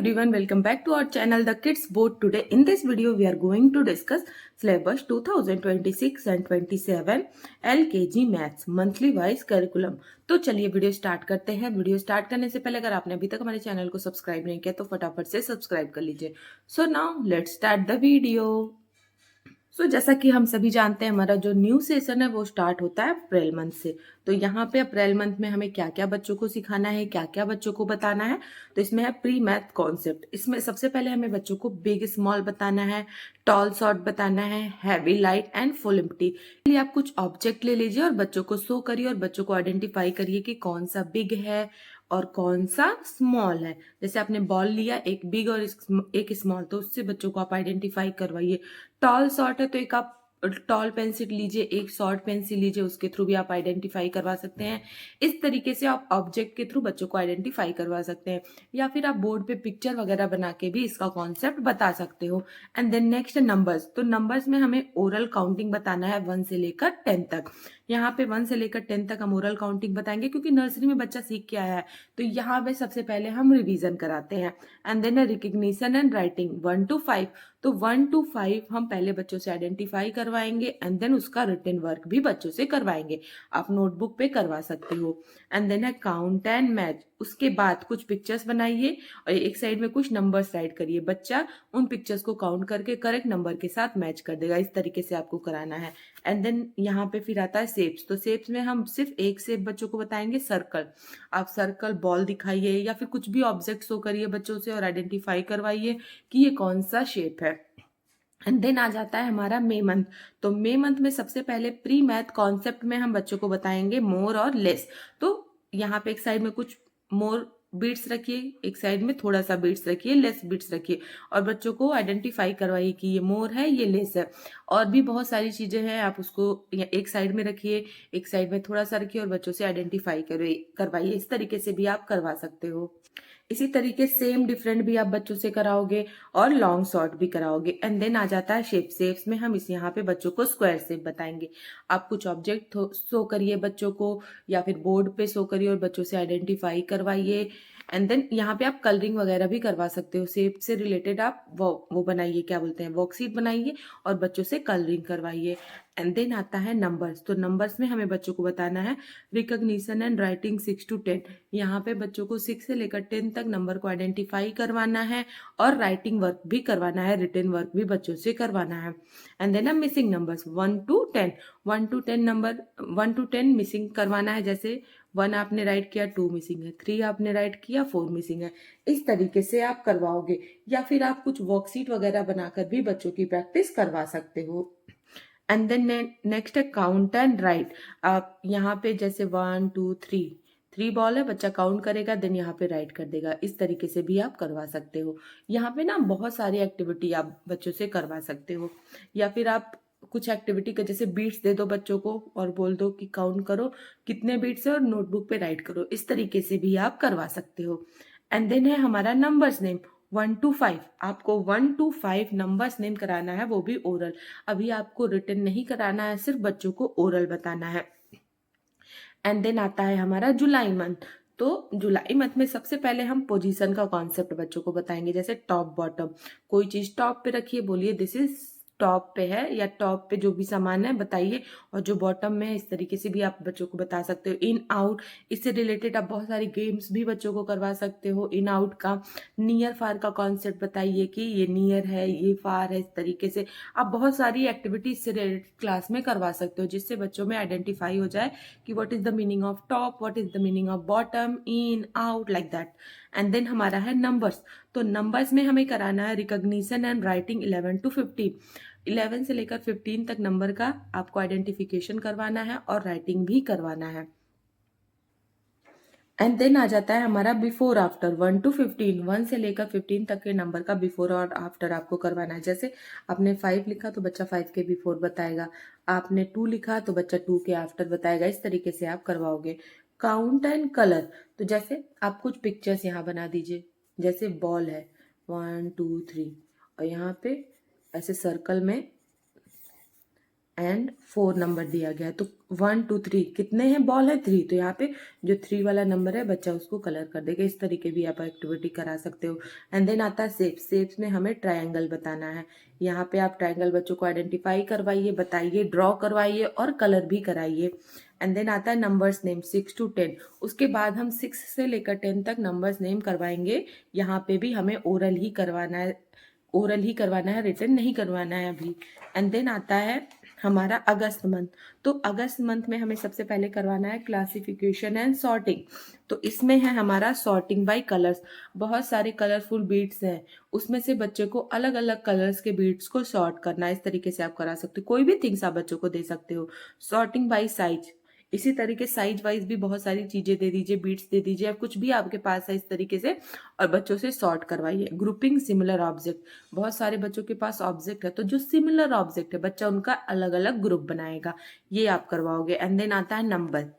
everyone, welcome back to our channel The Kids Board. Today in this video we are going to discuss syllabus 2026 and 27 LKG Maths monthly wise curriculum. तो चलिए video start करते हैं। Video start करने से पहले अगर आपने अभी तक हमारे चैनल को सब्सक्राइब नहीं किया तो फटाफट से सब्सक्राइब कर लीजिए। So now let's start the video. जैसा कि हम सभी जानते हैं हमारा जो न्यू सेशन है वो स्टार्ट होता है अप्रैल मंथ से। तो यहाँ पे अप्रैल मंथ में हमें क्या क्या बच्चों को सिखाना है, क्या क्या बच्चों को बताना है। तो इसमें है प्री मैथ कॉन्सेप्ट। इसमें सबसे पहले हमें बच्चों को बिग स्मॉल बताना है, टॉल शॉर्ट बताना है, heavy light and full empty. लिए आप कुछ ऑब्जेक्ट ले लीजिए और बच्चों को शो करिए और बच्चों को आइडेंटिफाई करिए कि कौन सा बिग है और कौन सा स्मॉल है। जैसे आपने बॉल लिया, एक बिग और एक स्मॉल, तो उससे बच्चों को आप आइडेंटिफाई करवाइए। टॉल शॉर्ट है तो एक आप टॉल पेंसिल लीजिए, एक शॉर्ट पेंसिल लीजिए, उसके थ्रू भी आप आइडेंटिफाई करवा सकते हैं। इस तरीके से आप ऑब्जेक्ट के थ्रू बच्चों को आइडेंटिफाई करवा सकते हैं, या फिर आप बोर्ड पे पिक्चर वगैरह बना के भी इसका कॉन्सेप्ट बता सकते हो। And then next numbers. तो नंबर्स में हमें ओरल काउंटिंग बताना है 1 से लेकर 10 तक। यहाँ पे 1 से लेकर 10 तक हम ओरल काउंटिंग बताएंगे क्योंकि नर्सरी में बच्चा सीख के आया है। तो यहाँ पे सबसे पहले हम रिवीजन कराते हैं। And then recognition and writing 1 to 5। तो 1 to 5 हम पहले बच्चों से आइडेंटिफाई करवाएंगे एंड देन उसका रिटन वर्क भी बच्चों से करवाएंगे। आप नोटबुक पे करवा सकते हो। एंड देन है काउंट एंड मैच। उसके बाद कुछ पिक्चर्स बनाइए और एक साइड में कुछ नंबर्स राइट करिए। बच्चा उन पिक्चर्स को काउंट करके करेक्ट नंबर के साथ मैच कर देगा। इस तरीके से आपको कराना है। एंड देन यहाँ पे फिर आता है शेप्स। तो शेप्स में हम सिर्फ एक शेप बच्चों को बताएंगे, सर्कल। आप सर्कल बॉल दिखाइए या फिर कुछ भी ऑब्जेक्ट शो करिए बच्चों से और आइडेंटिफाई करवाइए कि ये कौन सा शेप है। एंड देन आ जाता है हमारा मे मंथ। तो मे मंथ में सबसे पहले प्री मैथ कॉन्सेप्ट में हम बच्चों को बताएंगे मोर और लेस। तो यहाँ पे एक साइड में कुछ मोर बीट्स रखिए, एक साइड में थोड़ा सा बीट्स रखिए, लेस बीट्स रखिए और बच्चों को आइडेंटिफाई करवाइए कि ये मोर है, ये लेस है। और भी बहुत सारी चीजें हैं, आप उसको एक साइड में रखिए, एक साइड में थोड़ा सा रखिए और बच्चों से आइडेंटिफाई करवाइए। इस तरीके से भी आप करवा सकते हो। इसी तरीके सेम डिफरेंट भी आप बच्चों से कराओगे और लॉन्ग शॉर्ट भी कराओगे। एंड देन आ जाता है शेप। शेप्स में हम इस यहाँ पे बच्चों को स्क्वायर शेप बताएंगे। आप कुछ ऑब्जेक्ट शो करिए बच्चों को या फिर बोर्ड पे शो करिए और बच्चों से आइडेंटिफाई करवाइए। एंड देन यहाँ पे आप कलरिंग वगैरह भी करवा सकते हो। शेप से रिलेटेड आप वो बनाइए, क्या बोलते हैं, वर्कशीट बनाइए और बच्चों से कलरिंग करवाइए। एंड देन आता है नंबर्स। तो नंबर्स में हमें बच्चों को बताना है रिकॉग्निशन एंड राइटिंग 6 to 10। यहाँ पे बच्चों को 6 से लेकर 10 तक नंबर को आइडेंटिफाई करवाना है और राइटिंग वर्क भी करवाना है, रिटन वर्क भी बच्चों से करवाना है। And then missing numbers 1 to 10। 1 to 10 number 1 to 10 missing करवाना है। जैसे 1 आपने राइट किया, 2 मिसिंग है, 3 आपने राइट किया, 4 मिसिंग है। इस तरीके से आप करवाओगे या फिर आप कुछ वर्कशीट वगैरह बनाकर भी बच्चों की प्रैक्टिस करवा सकते हो। एंड देन नेक्स्ट है काउंट एंड राइट। आप यहाँ पे जैसे 1 2 3 बॉल है, बच्चा काउंट करेगा देन यहाँ पे राइट कर देगा। इस तरीके से भी आप करवा सकते हो। यहाँ पे ना बहुत सारी एक्टिविटी आप बच्चों से करवा सकते हो। या फिर आप कुछ एक्टिविटी का जैसे बीट्स दे दो बच्चों को और बोल दो कि काउंट करो कितने बीट्स है और नोटबुक पे राइट करो। इस तरीके से भी आप करवा सकते हो। एंड देन है हमारा नंबर्स नेम 1 to 5। आपको 1 to 5 नंबर्स नेम कराना है, वो भी ओरल। अभी आपको रिटन नहीं कराना है, सिर्फ बच्चों को ओरल बताना है। एंड देन आता है हमारा जुलाई मंथ। तो जुलाई मंथ में सबसे पहले हम पोजीशन का कॉन्सेप्ट बच्चों को बताएंगे। जैसे टॉप बॉटम, कोई चीज टॉप पे रखिए, बोलिए दिस इज टॉप पे है, या टॉप पे जो भी सामान है बताइए। और जो बॉटम में है इस तरीके से भी आप बच्चों को बता सकते हो। इन आउट, इससे रिलेटेड आप बहुत सारी गेम्स भी बच्चों को करवा सकते हो। इन आउट का, नियर फार का कॉन्सेप्ट बताइए कि ये नियर है, ये फार है। इस तरीके से आप बहुत सारी एक्टिविटीज से रिलेटेड क्लास में करवा सकते हो, जिससे बच्चों में आइडेंटिफाई हो जाए कि what is the meaning of top, what is the meaning of bottom, in out, like that. And then हमारा है नंबर्स। तो नंबर्स में हमें कराना है रिकॉग्निशन एंड राइटिंग 11 to 15। 11 से लेकर 15 तक नंबर का आपको आइडेंटिफिकेशन करवाना है और राइटिंग भी करवाना है। एंड देन आ जाता है हमारा बिफोर आफ्टर 1 to 15। 1 से लेकर 15 तक के नंबर का बिफोर और आफ्टर आपको करवाना है। जैसे आपने 5 लिखा तो बच्चा 5 के बिफोर बताएगा, आपने 2 लिखा तो बच्चा 2 के आफ्टर बताएगा। इस तरीके से आप करवाओगे। Count and colour. तो जैसे आप कुछ पिक्चर्स यहाँ बना दीजिए। जैसे बॉल है 1 2 3 और यहाँ पे ऐसे सर्कल में एंड 4 नंबर दिया गया है। तो 1 2 3 कितने हैं बॉल है 3, तो यहाँ पे जो 3 वाला नंबर है बच्चा उसको कलर कर देगा। इस तरीके भी आप एक्टिविटी करा सकते हो। एंड देन आता है शेप्स। शेप्स में हमें ट्रायंगल बताना है। यहाँ पे आप ट्रायंगल बच्चों को आइडेंटिफाई करवाइए, बताइए, ड्रॉ करवाइए और कलर भी कराइए। एंड देन आता है नंबर्स नेम 6 to 10। उसके बाद हम 6 से लेकर 10 तक नंबर्स नेम करवाएंगे। यहाँ पे भी हमें ओरल ही करवाना है, ओरल ही करवाना है, रिटन नहीं करवाना है अभी। एंड देन आता है हमारा अगस्त मंथ। तो अगस्त मंथ में हमें सबसे पहले करवाना है क्लासिफिकेशन एंड सॉर्टिंग। तो इसमें है हमारा सॉर्टिंग बाय कलर्स। बहुत सारे कलरफुल बीड्स हैं, उसमें से बच्चे को अलग अलग कलर्स के बीड्स को सॉर्ट करना है। इस तरीके से आप करा सकते हो। कोई भी थिंग्स आप बच्चों को दे सकते हो। सॉर्टिंग बाय साइज, इसी तरीके साइज वाइज भी बहुत सारी चीजें दे दीजिए, बीट्स दे दीजिए, अब कुछ भी आपके पास है इस तरीके से, और बच्चों से सॉर्ट करवाइए। ग्रुपिंग सिमिलर ऑब्जेक्ट, बहुत सारे बच्चों के पास ऑब्जेक्ट है, तो जो सिमिलर ऑब्जेक्ट है बच्चा उनका अलग अलग ग्रुप बनाएगा, ये आप करवाओगे। एंड देन आता है नंबर।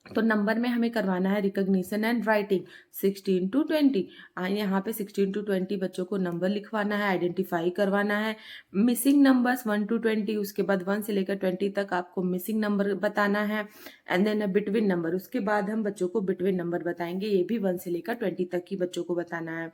तो नंबर में हमें करवाना है रिकॉग्निशन एंड राइटिंग 16 to 20। यहाँ पे 16 to 20 बच्चों को नंबर लिखवाना है, आइडेंटिफाई करवाना है। मिसिंग नंबर्स 1 to 20, उसके बाद 1 से लेकर 20 तक आपको मिसिंग नंबर बताना है। एंड देन बिटवीन नंबर, उसके बाद हम बच्चों को बिटवीन नंबर बताएंगे, ये भी 1 से लेकर 20 तक ही बच्चों को बताना है।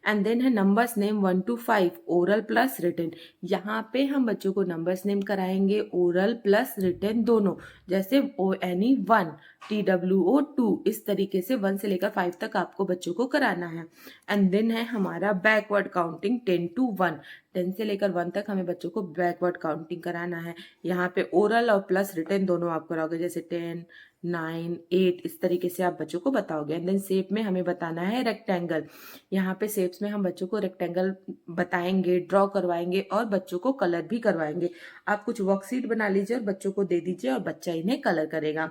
एंड देन है numbers name 1 to 5, oral plus written. यहाँ पे हम बच्चों को नंबर्स नेम कराएंगे ओरल प्लस रिटन दोनों, जैसे ONE 1, TWO 2, इस तरीके से 1 से लेकर 5 तक आपको बच्चों को कराना है। एंड देन है हमारा बैकवर्ड काउंटिंग 10 to 1। 10 से लेकर 1 तक हमें बच्चों को बैकवर्ड काउंटिंग कराना है। यहाँ पे ओरल और प्लस रिटन दोनों आप कराओगे, जैसे 10, 9, 8, इस तरीके से आप बच्चों को बताओगे। एंड देन शेप में हमें बताना है रेक्टेंगल। यहाँ पे शेप्स में हम बच्चों को रेक्टेंगल बताएंगे, ड्रॉ करवाएंगे और बच्चों को कलर भी करवाएंगे। आप कुछ वर्कशीट बना लीजिए और बच्चों को दे दीजिए और बच्चा इन्हें कलर करेगा।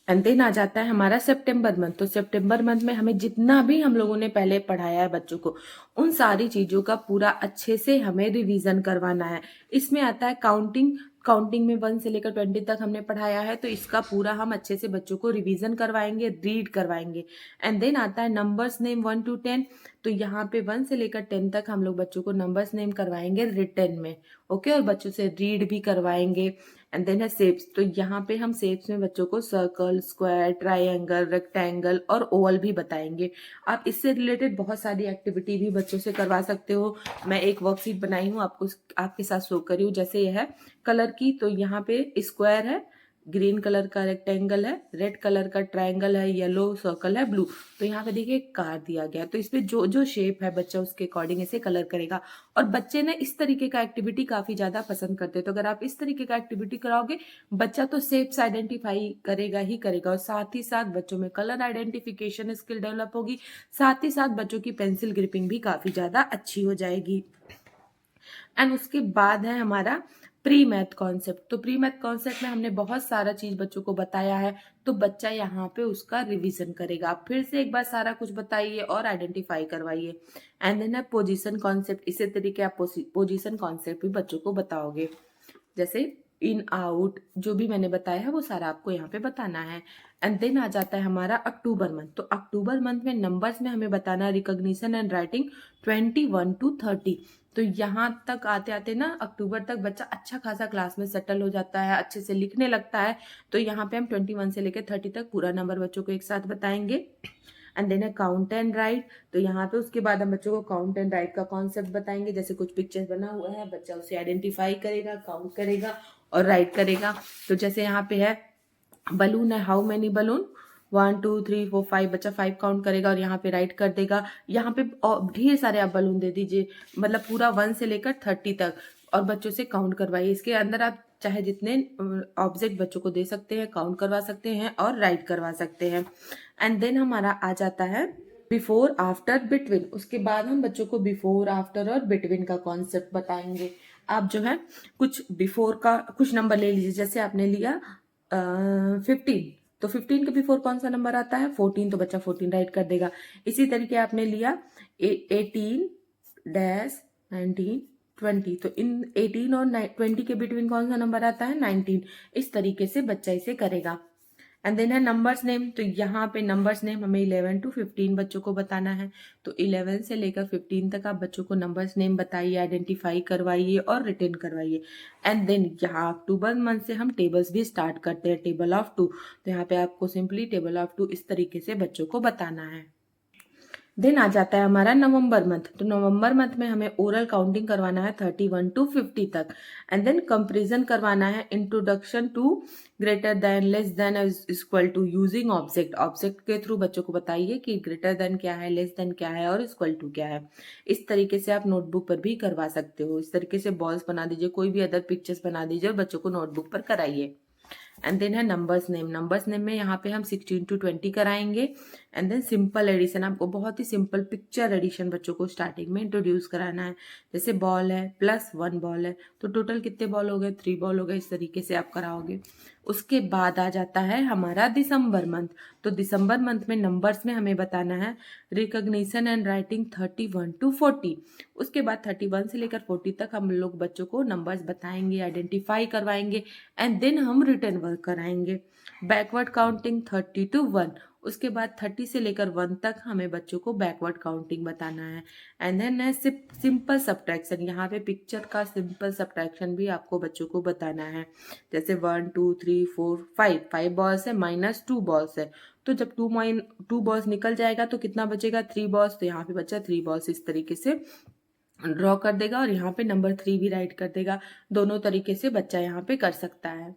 एंड देन आ जाता है हमारा सितंबर मंथ। तो सितंबर मंथ में हमें जितना भी हम लोगों ने पहले पढ़ाया है बच्चों को, उन सारी चीजों का पूरा अच्छे से हमें रिवीजन करवाना है। इसमें आता है काउंटिंग। काउंटिंग में 1 से लेकर 20 तक हमने पढ़ाया है, तो इसका पूरा हम अच्छे से बच्चों को रिवीजन करवाएंगे, रीड करवाएंगे। एंड देन आता है नंबर्स नेम 1 to 10। तो यहाँ पे 1 से लेकर 10 तक हम लोग बच्चों को नंबर्स नेम करवाएंगे रिटन में, ओके, और बच्चों से रीड भी करवाएंगे। एंड देन है शेप्स। तो यहाँ पे हम शेप्स में बच्चों को सर्कल, स्क्वायर, ट्रायंगल, रेक्टेंगल और ओवल भी बताएंगे। आप इससे रिलेटेड बहुत सारी एक्टिविटी भी बच्चों से करवा सकते हो। मैं एक वर्कशीट बनाई हूँ, आपको आपके साथ शो करी हूँ। जैसे यह है कलर की, तो यहाँ पे स्क्वायर है, ग्रीन कलर का रेक्टेंगल है, रेड कलर का ट्रायंगल है, येलो सर्कल है, ब्लू। तो यहाँ पे देखिए कार दिया गया, तो इसमें जो जो शेप है बच्चा उसके अकॉर्डिंग इसे कलर करेगा। और बच्चे ने इस तरीके का एक्टिविटी काफी ज्यादा पसंद करते हैं, तो अगर आप इस तरीके का एक्टिविटी कराओगे बच्चा तो शेप्स आइडेंटिफाई करेगा ही करेगा, और साथ ही साथ बच्चों में कलर आइडेंटिफिकेशन स्किल डेवलप होगी। साथ ही साथ बच्चों की पेंसिल ग्रिपिंग भी काफी ज्यादा अच्छी हो जाएगी। एंड उसके बाद है हमारा प्री मैथ कॉन्सेप्ट। तो प्री मैथ कॉन्सेप्ट में हमने बहुत सारा चीज बच्चों को बताया है, तो बच्चा यहाँ पे उसका रिवीजन करेगा। आप फिर से एक बार सारा कुछ बताइए और आइडेंटिफाई करवाइए। एंड देन है पोजीशन कॉन्सेप्ट। इसी तरीके आप पोजीशन कॉन्सेप्ट भी बच्चों को बताओगे, जैसे इन आउट, जो भी मैंने बताया है वो सारा आपको यहाँ पे बताना है। एंड देन आ जाता है हमारा अक्टूबर मंथ। तो अक्टूबर मंथ में नंबर्स में हमें बताना है रिकॉग्निशन एंड राइटिंग 21 to 30। तो यहाँ तक आते आते ना अक्टूबर तक बच्चा अच्छा खासा क्लास में सेटल हो जाता है, अच्छे से लिखने लगता है। तो यहाँ पे हम 21 से लेकर 30 तक पूरा नंबर बच्चों को एक साथ बताएंगे। एंड देन है काउंट एंड राइट। तो यहाँ पे उसके बाद हम बच्चों को काउंट एंड राइट का कॉन्सेप्ट बताएंगे। जैसे कुछ पिक्चर्स बना हुआ है, बच्चा उसे आइडेंटिफाई करेगा, काउंट करेगा और राइट करेगा। तो जैसे यहाँ पे है बलून है, हाउ मेनी बलून, 1 2 3 4 5, बच्चा 5 काउंट करेगा और यहाँ पे राइट कर देगा। यहाँ पे ढेर सारे आप बलून दे दीजिए, मतलब पूरा 1 से लेकर 30 तक, और बच्चों से काउंट करवाइए। इसके अंदर आप चाहे जितने ऑब्जेक्ट बच्चों को दे सकते हैं, काउंट करवा सकते हैं और राइट करवा सकते हैं। एंड देन हमारा आ जाता है बिफोर, आफ्टर, बिटवीन। उसके बाद हम बच्चों को बिफोर, आफ्टर और बिटवीन का कॉन्सेप्ट बताएंगे। आप जो है कुछ बिफोर का कुछ नंबर ले लीजिए। जैसे आपने लिया 15, तो 15 के बिफोर कौन सा नंबर आता है, 14, तो बच्चा 14 राइट कर देगा। इसी तरीके आपने लिया 18 डैश 19 20, तो इन 18 और 20 के बिटवीन कौन सा नंबर आता है, 19। इस तरीके से बच्चा इसे करेगा। एंड देन है नंबर्स नेम। तो यहाँ पे नंबर्स नेम हमें 11 to 15 बच्चों को बताना है। तो 11 से लेकर 15 तक आप बच्चों को नंबर्स नेम बताइए, आइडेंटिफाई करवाइए और रिटेन करवाइए। एंड देन यहाँ अक्टूबर मंथ से हम टेबल्स भी स्टार्ट करते हैं, टेबल ऑफ 2। तो यहाँ पे आपको सिंपली टेबल ऑफ 2 इस तरीके से बच्चों को बताना है। देन आ जाता है हमारा नवंबर मंथ। तो नवंबर मंथ में हमें ओरल काउंटिंग करवाना है 31 to 50 तक। एंड देन कंपेरिजन करवाना है, introduction to, greater than, less than, equal to, using object. Object के थ्रू बच्चों को बताइए कि ग्रेटर देन क्या है, लेस देन क्या है और इक्वल टू क्या है। इस तरीके से आप नोटबुक पर भी करवा सकते हो। इस तरीके से बॉल्स बना दीजिए, कोई भी अदर पिक्चर्स बना दीजिए और बच्चों को नोटबुक पर कराइए। एंड देन है नंबर्स नेम। नंबर्स नेम में यहाँ पे हम 16 to 20 कराएंगे। एंड देन सिंपल एडिशन, आपको बहुत ही सिंपल पिक्चर एडिशन बच्चों को स्टार्टिंग में इंट्रोड्यूस कराना है। जैसे बॉल है प्लस 1 बॉल है, तो टोटल कितने बॉल हो गए, 3 बॉल हो गए। इस तरीके से आप कराओगे। उसके बाद आ जाता है हमारा दिसंबर मंथ। तो दिसंबर मंथ में नंबर्स में हमें बताना है रिकॉग्निशन एंड राइटिंग 31 to 40। उसके बाद 31 से लेकर 40 तक हम लोग बच्चों को नंबर्स बताएंगे, आइडेंटिफाई करवाएंगे एंड देन हम रिटर्न वर्क कराएंगे। Backward counting 30 to 1। उसके बाद 30 से लेकर 1 तक हमें बच्चों को बैकवर्ड काउंटिंग बताना है। एंड देन है सिंपल सब्ट्रैक्शन। यहाँ पे पिक्चर का सिंपल सब्ट्रैक्शन भी आपको बच्चों को बताना है। जैसे 1 2 3 4 5 बॉल्स है माइनस 2 बॉल्स है, तो जब 2 बॉल्स निकल जाएगा तो कितना बचेगा, 3 बॉल्स। तो यहाँ पे बचा 3 बॉल्स। इस तरीके से ड्रॉ कर देगा और यहाँ पे नंबर 3 भी राइट कर देगा। दोनों तरीके से बच्चा यहाँ पे कर सकता है।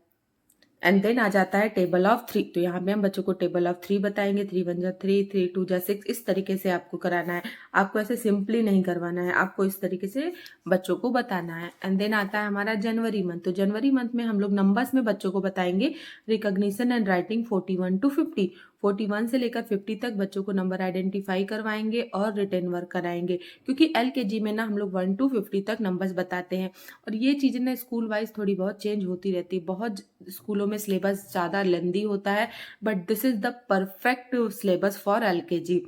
एंड देन आ जाता है टेबल ऑफ 3। तो यहाँ पे हम बच्चों को टेबल ऑफ 3 बताएंगे। 3 1 जा 3, 3 2 जा 6। इस तरीके से आपको कराना है। आपको ऐसे सिंपली नहीं करवाना है, आपको इस तरीके से बच्चों को बताना है। एंड देन आता है हमारा जनवरी मंथ। तो जनवरी मंथ में हम लोग नंबर्स में बच्चों को बताएंगे रिकॉग्निशन एंड राइटिंग 41 to 50। 41 से लेकर 50 तक बच्चों को नंबर आइडेंटिफाई करवाएंगे और रिटर्न वर्क कराएंगे, क्योंकि LKG में ना हम लोग 1 to 50 तक नंबर्स बताते हैं। और ये चीज़ें ना स्कूल वाइज थोड़ी बहुत चेंज होती रहती है। बहुत स्कूलों में सिलेबस ज़्यादा लेंदी होता है, but this is the perfect syllabus for LKG।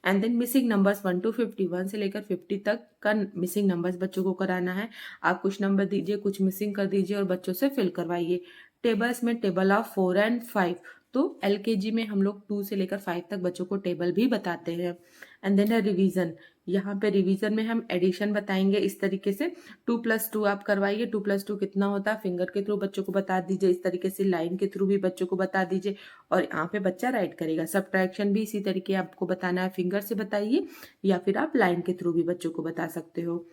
And then missing numbers 1 to 50, 1 से लेकर 50 तक का मिसिंग नंबर्स बच्चों को कराना है। आप कुछ नंबर दीजिए, कुछ मिसिंग कर दीजिए और बच्चों से फिल करवाइए। टेबल्स में टेबल ऑफ 4 and 5। तो LKG में हम लोग 2 से लेकर 5 तक बच्चों को टेबल भी बताते हैं। एंड देन है रिवीजन। यहाँ पे रिवीजन में हम एडिशन बताएंगे इस तरीके से। 2 + 2 आप करवाइए। 2 + 2 कितना होता है, फिंगर के थ्रू बच्चों को बता दीजिए। इस तरीके से लाइन के थ्रू भी बच्चों को बता दीजिए और यहाँ पे बच्चा राइट करेगा। सब्ट्रैक्शन भी इसी तरीके आपको बताना है, फिंगर से बताइए या फिर आप लाइन के थ्रू भी बच्चों को बता सकते हो।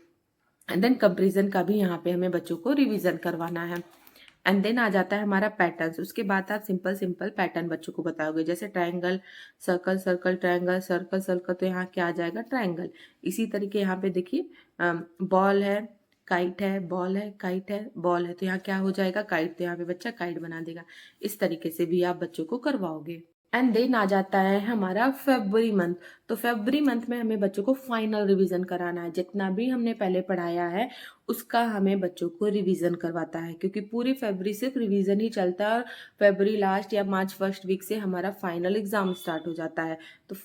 एंड देन कंपेरिजन का भी यहाँ पे हमें बच्चों को रिवीजन करवाना है। एंड देन आ जाता है हमारा पैटर्न्स। उसके बाद आप सिंपल सिंपल पैटर्न बच्चों को बताओगे। जैसे triangle, circle, circle, triangle, circle, circle. तो यहाँ क्या आ जाएगा, ट्रायंगल। इसी तरीके यहाँ पे देखिए बॉल है, काइट है, बॉल है, काइट है, बॉल है। तो यहाँ क्या हो जाएगा, काइट। तो यहाँ पे बच्चा काइट बना देगा। इस तरीके से भी आप बच्चों को करवाओगे। एंड देन आ जाता है हमारा फेब्रुअरी मंथ। तो फेब्रुअरी मंथ में हमें बच्चों को फाइनल रिवीजन कराना है। जितना भी हमने पहले पढ़ाया है उसका हमें बच्चों को रिवीजन करवाता है, क्योंकि पूरी फरवरी सिर्फ रिवीजन ही चलता है और फरवरी लास्ट या मार्च फर्स्ट वीक से हमारा फाइनल एग्जाम स्टार्ट हो जाता है। तो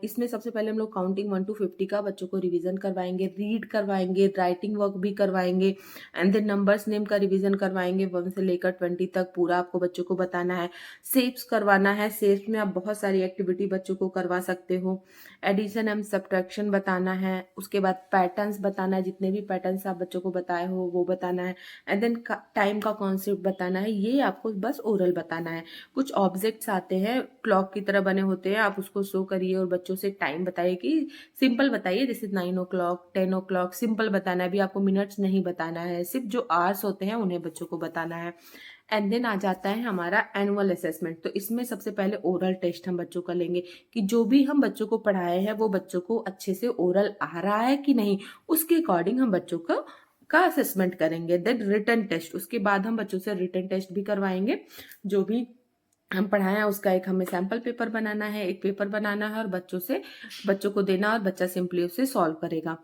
इसमें सबसे पहले हम लोग काउंटिंग 1 to 50 का बच्चों को रिवीजन करवाएंगे, रीड करवाएंगे, राइटिंग वर्क भी करवाएंगे। एंड देन नंबर्स नेम का रिवीजन करवाएंगे 1 से लेकर 20 तक पूरा आपको बच्चों को बताना है। शेप्स करवाना है। शेप्स में आप बहुत सारी एक्टिविटी बच्चों को करवा सकते हो। एडिशन एंड सब्ट्रैक्शन बताना है। उसके बाद पैटर्न्स बताना है, जितने भी पैटर्न्स आप बच्चों को बताए हो वो बताना है। एंड देन टाइम का कॉन्सेप्ट बताना है। ये आपको बस ओरल बताना है। कुछ ऑब्जेक्ट्स आते हैं क्लॉक की तरह बने होते हैं, आप उसको शो करिए और बच्चों से टाइम बताइए कि सिंपल बताइए, जैसे 9 o'clock, 10 o'clock, सिंपल बताना है। अभी आपको मिनट्स नहीं बताना है, सिर्फ जो आवर्स होते हैं उन्हें बच्चों को बताना है। एंड देन आ जाता है हमारा एनुअल असेसमेंट। तो इसमें सबसे पहले ओरल टेस्ट हम बच्चों का लेंगे कि जो भी हम बच्चों को पढ़ाए हैं वो बच्चों को अच्छे से ओरल आ रहा है कि नहीं, उसके अकॉर्डिंग हम बच्चों का असेसमेंट करेंगे। देन रिटन टेस्ट, उसके बाद हम बच्चों से रिटन टेस्ट भी करवाएंगे। जो भी हम पढ़ाए हैं उसका एक हमें सैम्पल पेपर बनाना है, एक पेपर बनाना है और बच्चों को देना और बच्चा सिंपली उसे सॉल्व करेगा।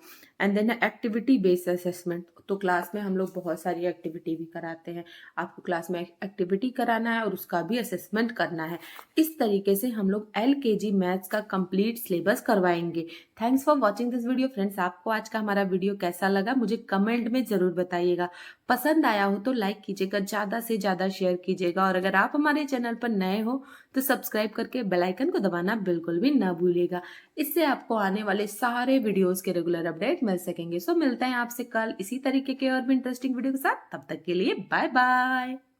And then activity based assessment, तो क्लास में हम लोग बहुत सारी एक्टिविटी भी कराते हैं, आपको क्लास में एक्टिविटी कराना है और उसका भी असेसमेंट करना है। इस तरीके से हम लोग LKG मैथ्स का कंप्लीट सिलेबस करवाएंगे। Thanks for watching this video friends. आपको आज का हमारा वीडियो कैसा लगा मुझे कमेंट में जरूर बताइएगा। पसंद आया हो तो लाइक कीजिएगा, ज्यादा से ज्यादा शेयर कीजिएगा, और अगर आप हमारे चैनल पर नए हो तो सब्सक्राइब करके बेल आइकन को दबाना बिल्कुल भी ना भूलिएगा। इससे आपको आने वाले सारे वीडियोस के रेगुलर अपडेट मिल सकेंगे। सो मिलते हैं आपसे कल इसी तरीके के और भी इंटरेस्टिंग वीडियो के साथ। तब तक के लिए बाय बाय।